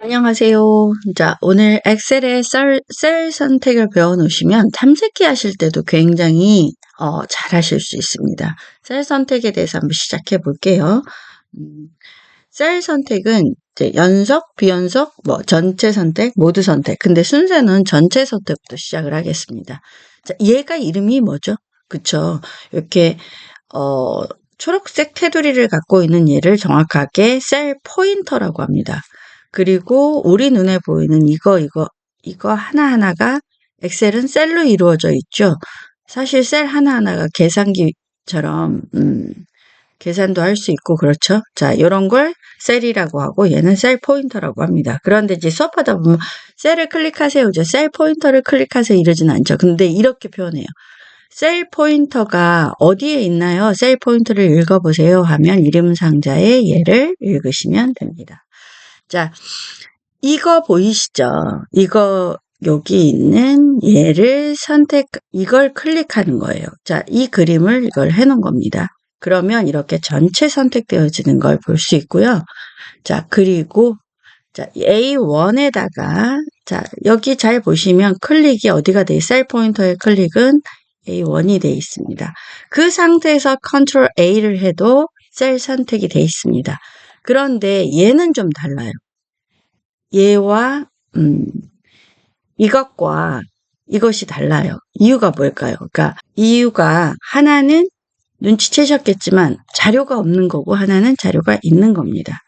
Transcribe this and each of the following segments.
안녕하세요. 자, 오늘 엑셀의 셀 선택을 배워놓으시면 탐색기 하실 때도 굉장히 잘 하실 수 있습니다. 셀 선택에 대해서 한번 시작해 볼게요. 셀 선택은 이제 연속, 비연속, 전체 선택, 모두 선택. 근데 순서는 전체 선택부터 시작을 하겠습니다. 자, 얘가 이름이 뭐죠? 그쵸? 이렇게 초록색 테두리를 갖고 있는 얘를 정확하게 셀 포인터라고 합니다. 그리고 우리 눈에 보이는 이거 하나하나가 엑셀은 셀로 이루어져 있죠. 사실 셀 하나하나가 계산기처럼 계산도 할 수 있고 그렇죠. 자, 이런 걸 셀이라고 하고 얘는 셀 포인터라고 합니다. 그런데 이제 수업하다 보면 셀을 클릭하세요. 셀 포인터를 클릭하세요 이러진 않죠. 근데 이렇게 표현해요. 셀 포인터가 어디에 있나요? 셀 포인터를 읽어보세요 하면 이름 상자에 얘를 읽으시면 됩니다. 자, 이거 보이시죠? 이거 여기 있는 얘를 이걸 클릭하는 거예요. 자, 이 그림을 이걸 해놓은 겁니다. 그러면 이렇게 전체 선택되어지는 걸 볼 수 있고요. 자, 그리고 자, A1에다가 자, 여기 잘 보시면 클릭이 어디가 돼? 셀 포인터의 클릭은 A1이 돼 있습니다. 그 상태에서 컨트롤 A를 해도 셀 선택이 돼 있습니다. 그런데 얘는 좀 달라요. 얘와 이것과 이것이 달라요. 이유가 뭘까요? 그러니까 이유가 하나는 눈치채셨겠지만 자료가 없는 거고 하나는 자료가 있는 겁니다.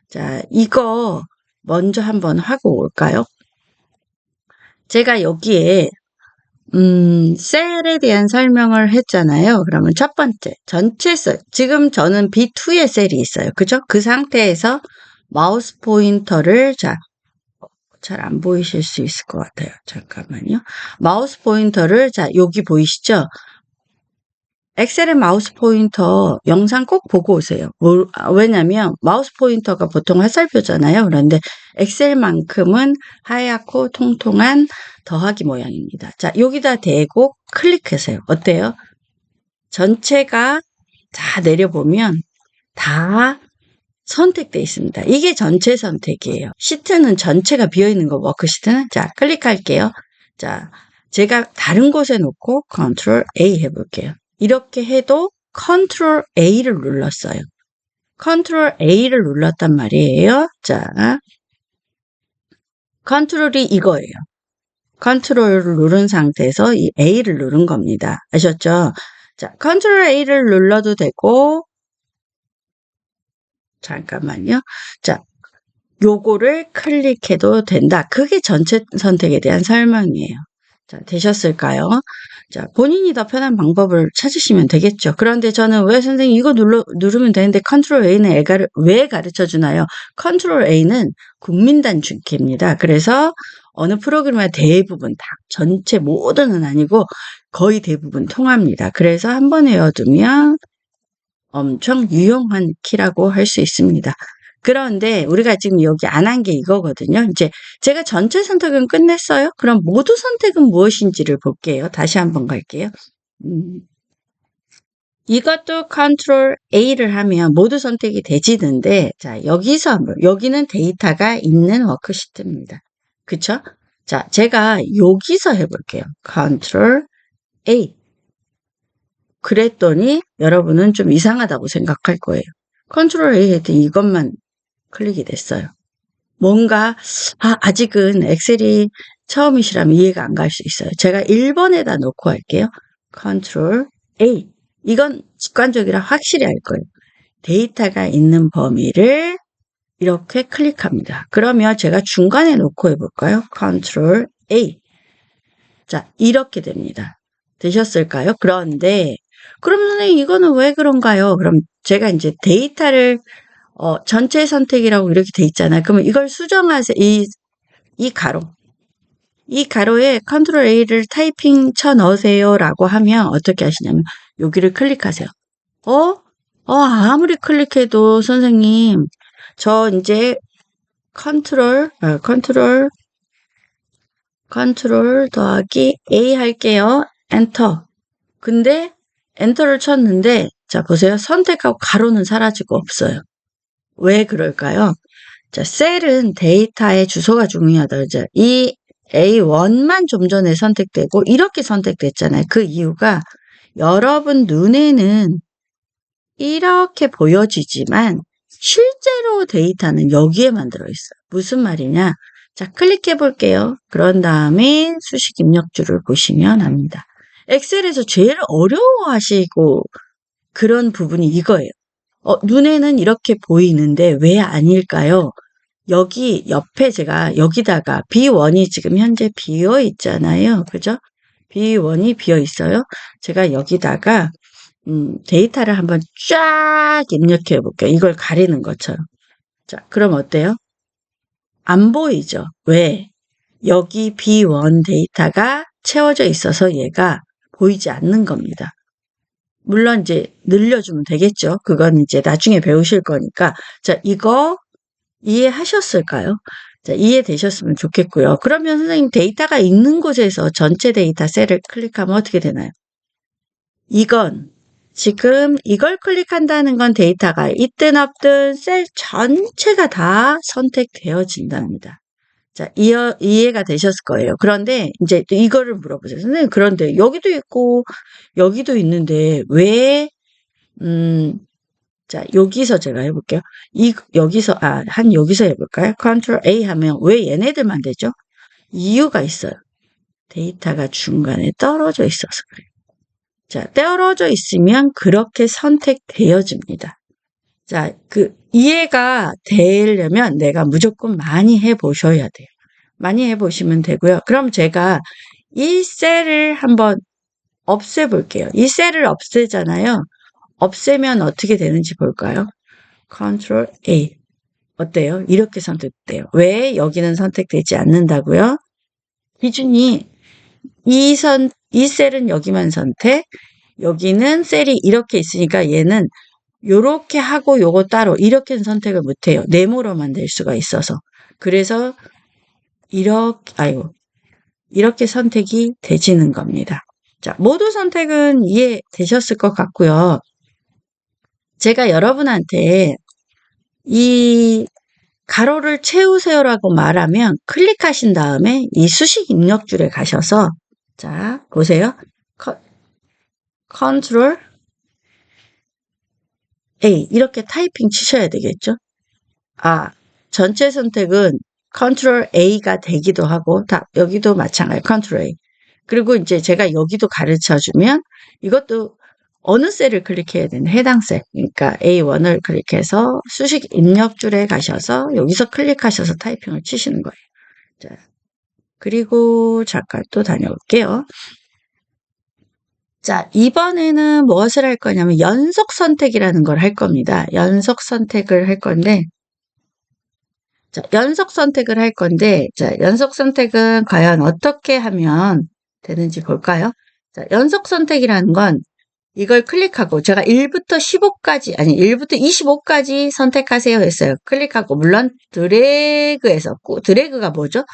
자, 이거 먼저 한번 하고 올까요? 제가 여기에 셀에 대한 설명을 했잖아요. 그러면 첫 번째, 전체 셀. 지금 저는 B2의 셀이 있어요. 그죠? 그 상태에서 마우스 포인터를, 자, 잘 안 보이실 수 있을 것 같아요. 잠깐만요. 마우스 포인터를, 자, 여기 보이시죠? 엑셀의 마우스 포인터 영상 꼭 보고 오세요. 왜냐면 마우스 포인터가 보통 화살표잖아요. 그런데 엑셀만큼은 하얗고 통통한 더하기 모양입니다. 자, 여기다 대고 클릭하세요. 어때요? 전체가 다 내려보면 다 선택되어 있습니다. 이게 전체 선택이에요. 시트는 전체가 비어있는 거, 워크시트는. 자, 클릭할게요. 자, 제가 다른 곳에 놓고 컨트롤 A 해볼게요. 이렇게 해도 컨트롤 A를 눌렀어요. 컨트롤 A를 눌렀단 말이에요. 자, 컨트롤이 이거예요. 컨트롤을 누른 상태에서 이 A를 누른 겁니다. 아셨죠? 자, 컨트롤 A를 눌러도 되고, 잠깐만요. 자, 요거를 클릭해도 된다. 그게 전체 선택에 대한 설명이에요. 자, 되셨을까요? 자, 본인이 더 편한 방법을 찾으시면 되겠죠. 그런데 저는 왜 선생님 이거 누르면 되는데 컨트롤 A는 왜 가르쳐 주나요? 컨트롤 A는 국민단축키입니다. 그래서 어느 프로그램의 대부분 다 전체 모두는 아니고 거의 대부분 통합니다. 그래서 한번 외워두면 엄청 유용한 키라고 할 수 있습니다. 그런데 우리가 지금 여기 안 한 게 이거거든요. 이제 제가 전체 선택은 끝냈어요. 그럼 모두 선택은 무엇인지를 볼게요. 다시 한번 갈게요. 이것도 컨트롤 A를 하면 모두 선택이 되지는데, 자, 여기는 데이터가 있는 워크시트입니다. 그쵸? 자, 제가 여기서 해볼게요. 컨트롤 A. 그랬더니 여러분은 좀 이상하다고 생각할 거예요. 컨트롤 A 했더니 이것만 클릭이 됐어요. 뭔가 아직은 엑셀이 처음이시라면 이해가 안 갈 수 있어요. 제가 1번에다 놓고 할게요. 컨트롤 A. 이건 직관적이라 확실히 할 거예요. 데이터가 있는 범위를 이렇게 클릭합니다. 그러면 제가 중간에 놓고 해볼까요? 컨트롤 A. 자, 이렇게 됩니다. 되셨을까요? 그런데 그러면 선생님 이거는 왜 그런가요? 그럼 제가 이제 데이터를 전체 선택이라고 이렇게 돼 있잖아요. 그러면 이걸 수정하세요. 이 가로에 컨트롤 A를 타이핑 쳐 넣으세요라고 하면 어떻게 하시냐면 여기를 클릭하세요. 아무리 클릭해도 선생님 저 이제 컨트롤 더하기 A 할게요. 엔터. 근데 엔터를 쳤는데 자 보세요. 선택하고 가로는 사라지고 없어요. 왜 그럴까요? 자, 셀은 데이터의 주소가 중요하다 그러죠. 이 A1만 좀 전에 선택되고 이렇게 선택됐잖아요. 그 이유가 여러분 눈에는 이렇게 보여지지만 실제로 데이터는 여기에만 들어있어요. 무슨 말이냐? 자, 클릭해 볼게요. 그런 다음에 수식 입력줄을 보시면 합니다. 엑셀에서 제일 어려워하시고 그런 부분이 이거예요. 눈에는 이렇게 보이는데 왜 아닐까요? 여기 옆에 제가 여기다가 B1이 지금 현재 비어 있잖아요. 그죠? B1이 비어 있어요. 제가 여기다가 데이터를 한번 쫙 입력해 볼게요. 이걸 가리는 것처럼. 자, 그럼 어때요? 안 보이죠? 왜? 여기 B1 데이터가 채워져 있어서 얘가 보이지 않는 겁니다. 물론 이제 늘려주면 되겠죠. 그건 이제 나중에 배우실 거니까. 자, 이거 이해하셨을까요? 자, 이해되셨으면 좋겠고요. 그러면 선생님 데이터가 있는 곳에서 전체 데이터 셀을 클릭하면 어떻게 되나요? 이건 지금 이걸 클릭한다는 건 데이터가 있든 없든 셀 전체가 다 선택되어진답니다. 자, 이해가 되셨을 거예요. 그런데 이제 또 이거를 물어보세요. 선생님, 그런데 여기도 있고 여기도 있는데 왜 자, 여기서 제가 해볼게요. 여기서 해볼까요? 컨트롤 A 하면 왜 얘네들만 되죠? 이유가 있어요. 데이터가 중간에 떨어져 있어서 그래요. 자, 떨어져 있으면 그렇게 선택되어집니다. 자, 이해가 되려면 내가 무조건 많이 해보셔야 돼요. 많이 해보시면 되고요. 그럼 제가 이 셀을 한번 없애볼게요. 이 셀을 없애잖아요. 없애면 어떻게 되는지 볼까요? 컨트롤 A. 어때요? 이렇게 선택돼요. 왜 여기는 선택되지 않는다고요? 기준이 이 셀은 여기만 선택, 여기는 셀이 이렇게 있으니까 얘는 요렇게 하고 요거 따로 이렇게는 선택을 못해요. 네모로만 될 수가 있어서. 그래서 이렇게 선택이 되지는 겁니다. 자, 모두 선택은 이해되셨을 것 같고요. 제가 여러분한테 이 가로를 채우세요라고 말하면 클릭하신 다음에 이 수식 입력줄에 가셔서 자 보세요. 컨트롤 A 이렇게 타이핑 치셔야 되겠죠. 전체 선택은 컨트롤 A가 되기도 하고 여기도 마찬가지 컨트롤 A. 그리고 이제 제가 여기도 가르쳐주면 이것도 어느 셀을 클릭해야 되는 해당 셀, 그러니까 A1을 클릭해서 수식 입력줄에 가셔서 여기서 클릭하셔서 타이핑을 치시는 거예요. 자, 그리고 잠깐 또 다녀올게요. 자, 이번에는 무엇을 할 거냐면 연속 선택이라는 걸 할 겁니다. 연속 선택을 할 건데 자, 연속 선택을 할 건데 자, 연속 선택은 과연 어떻게 하면 되는지 볼까요? 자, 연속 선택이라는 건 이걸 클릭하고 제가 1부터 15까지 아니 1부터 25까지 선택하세요 했어요. 클릭하고 물론 드래그해서 드래그가 뭐죠?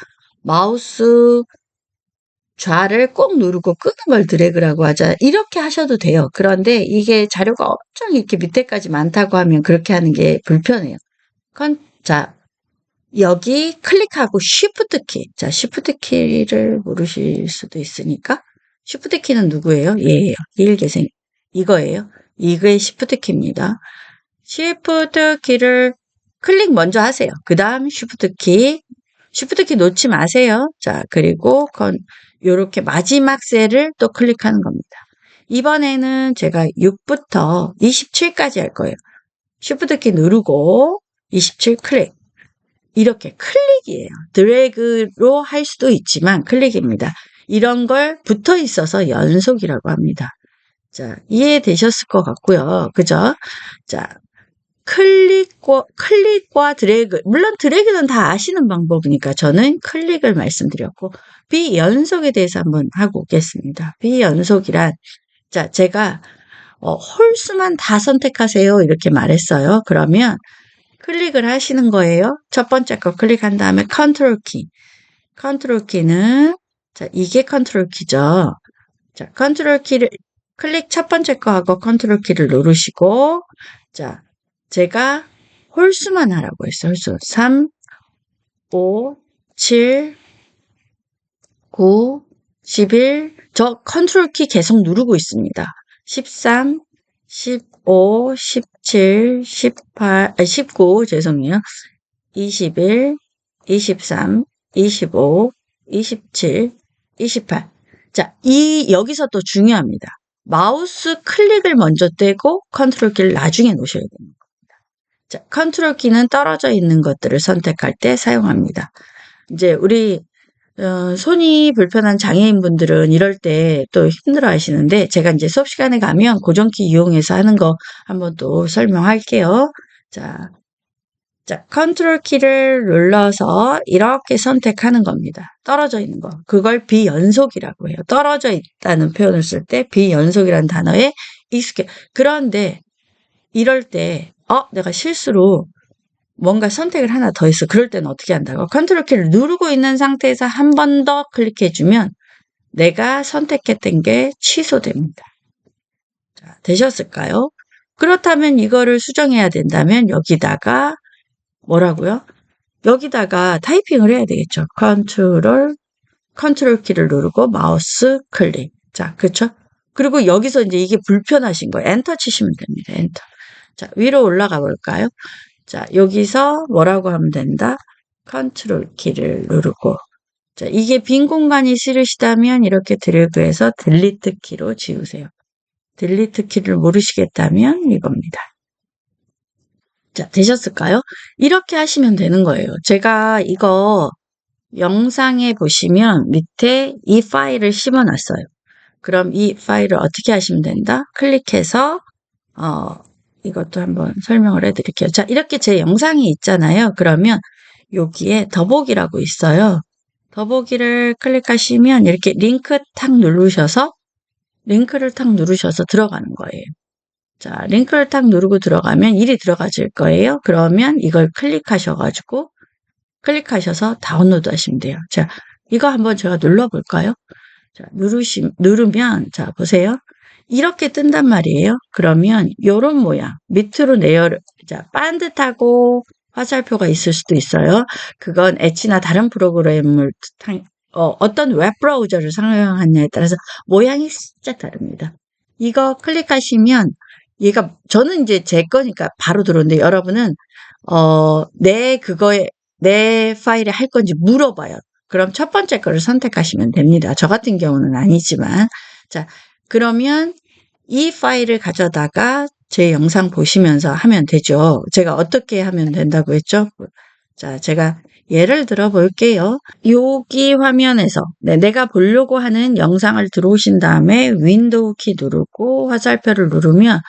마우스 좌를 꼭 누르고 끄는 걸 드래그라고 하죠. 이렇게 하셔도 돼요. 그런데 이게 자료가 엄청 이렇게 밑에까지 많다고 하면 그렇게 하는 게 불편해요. 자, 여기 클릭하고 Shift 키. 자, Shift 키를 모르실 수도 있으니까 Shift 키는 누구예요? 얘예요. 일개생. 이거예요. 이게 Shift 키입니다. Shift 키를 클릭 먼저 하세요. 그 다음 Shift 키. Shift 키 놓지 마세요. 자, 그리고 요렇게 마지막 셀을 또 클릭하는 겁니다. 이번에는 제가 6부터 27까지 할 거예요. Shift 키 누르고 27 클릭. 이렇게 클릭이에요. 드래그로 할 수도 있지만 클릭입니다. 이런 걸 붙어 있어서 연속이라고 합니다. 자, 이해되셨을 것 같고요. 그죠? 자, 클릭과 드래그. 물론 드래그는 다 아시는 방법이니까 저는 클릭을 말씀드렸고, 비연속에 대해서 한번 하고 오겠습니다. 비연속이란, 자, 제가, 홀수만 다 선택하세요. 이렇게 말했어요. 그러면 클릭을 하시는 거예요. 첫 번째 거 클릭한 다음에 컨트롤 키. 컨트롤 키는, 자, 이게 컨트롤 키죠. 자, 컨트롤 클릭 첫 번째 거 하고 컨트롤 키를 누르시고, 자, 제가 홀수만 하라고 했어요. 홀수. 3, 5, 7, 9, 11. 저 컨트롤 키 계속 누르고 있습니다. 13, 15, 17, 18, 19, 죄송해요. 21, 23, 25, 27, 28. 자, 여기서 또 중요합니다. 마우스 클릭을 먼저 떼고 컨트롤 키를 나중에 놓으셔야 됩니다. 자, 컨트롤 키는 떨어져 있는 것들을 선택할 때 사용합니다. 이제 우리 손이 불편한 장애인분들은 이럴 때 또 힘들어 하시는데, 제가 이제 수업 시간에 가면 고정키 이용해서 하는 거 한번 또 설명할게요. 자, 컨트롤 키를 눌러서 이렇게 선택하는 겁니다. 떨어져 있는 거. 그걸 비연속이라고 해요. 떨어져 있다는 표현을 쓸 때 비연속이라는 단어에 익숙해. 그런데 이럴 때 내가 실수로 뭔가 선택을 하나 더 했어. 그럴 때는 어떻게 한다고? 컨트롤 키를 누르고 있는 상태에서 한 번 더 클릭해주면 내가 선택했던 게 취소됩니다. 자, 되셨을까요? 그렇다면 이거를 수정해야 된다면 여기다가 뭐라고요? 여기다가 타이핑을 해야 되겠죠. 컨트롤 키를 누르고 마우스 클릭. 자, 그렇죠? 그리고 여기서 이제 이게 불편하신 거예요. 엔터 치시면 됩니다. 엔터. 자, 위로 올라가 볼까요? 자, 여기서 뭐라고 하면 된다? 컨트롤 키를 누르고. 자, 이게 빈 공간이 싫으시다면 이렇게 드래그해서 딜리트 키로 지우세요. 딜리트 키를 모르시겠다면 이겁니다. 자, 되셨을까요? 이렇게 하시면 되는 거예요. 제가 이거 영상에 보시면 밑에 이 파일을 심어놨어요. 그럼 이 파일을 어떻게 하시면 된다? 클릭해서 이것도 한번 설명을 해드릴게요. 자, 이렇게 제 영상이 있잖아요. 그러면 여기에 더보기라고 있어요. 더보기를 클릭하시면 이렇게 링크를 탁 누르셔서 들어가는 거예요. 자, 링크를 탁 누르고 들어가면 일이 들어가질 거예요. 그러면 이걸 클릭하셔서 다운로드 하시면 돼요. 자, 이거 한번 제가 눌러볼까요? 자, 누르면, 자, 보세요. 이렇게 뜬단 말이에요. 그러면 요런 모양, 밑으로 자, 반듯하고 화살표가 있을 수도 있어요. 그건 엣지나 다른 프로그램을, 어떤 웹 브라우저를 사용하느냐에 따라서 모양이 진짜 다릅니다. 이거 클릭하시면 저는 이제 제 거니까 바로 들어오는데 여러분은, 내 파일에 할 건지 물어봐요. 그럼 첫 번째 거를 선택하시면 됩니다. 저 같은 경우는 아니지만. 자, 그러면 이 파일을 가져다가 제 영상 보시면서 하면 되죠. 제가 어떻게 하면 된다고 했죠? 자, 제가 예를 들어 볼게요. 여기 화면에서 내가 보려고 하는 영상을 들어오신 다음에 윈도우 키 누르고 화살표를 누르면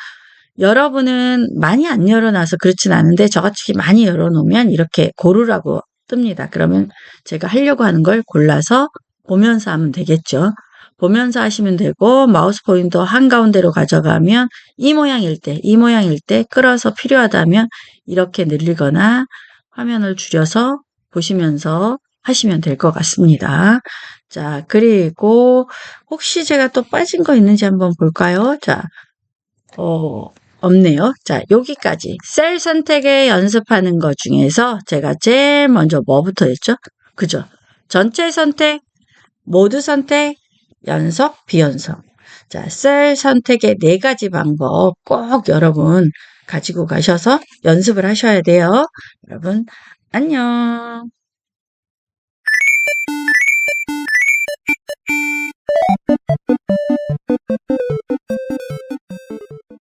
여러분은 많이 안 열어놔서 그렇진 않은데 저같이 많이 열어놓으면 이렇게 고르라고 뜹니다. 그러면 제가 하려고 하는 걸 골라서 보면서 하면 되겠죠. 보면서 하시면 되고 마우스 포인터 한가운데로 가져가면 이 모양일 때 끌어서 필요하다면 이렇게 늘리거나 화면을 줄여서 보시면서 하시면 될 것 같습니다. 자, 그리고 혹시 제가 또 빠진 거 있는지 한번 볼까요? 자, 없네요. 자, 여기까지 셀 선택에 연습하는 것 중에서 제가 제일 먼저 뭐부터 했죠? 그죠? 전체 선택, 모드 선택, 연속, 비연속. 자, 셀 선택의 4가지 방법 꼭 여러분 가지고 가셔서 연습을 하셔야 돼요. 여러분, 안녕.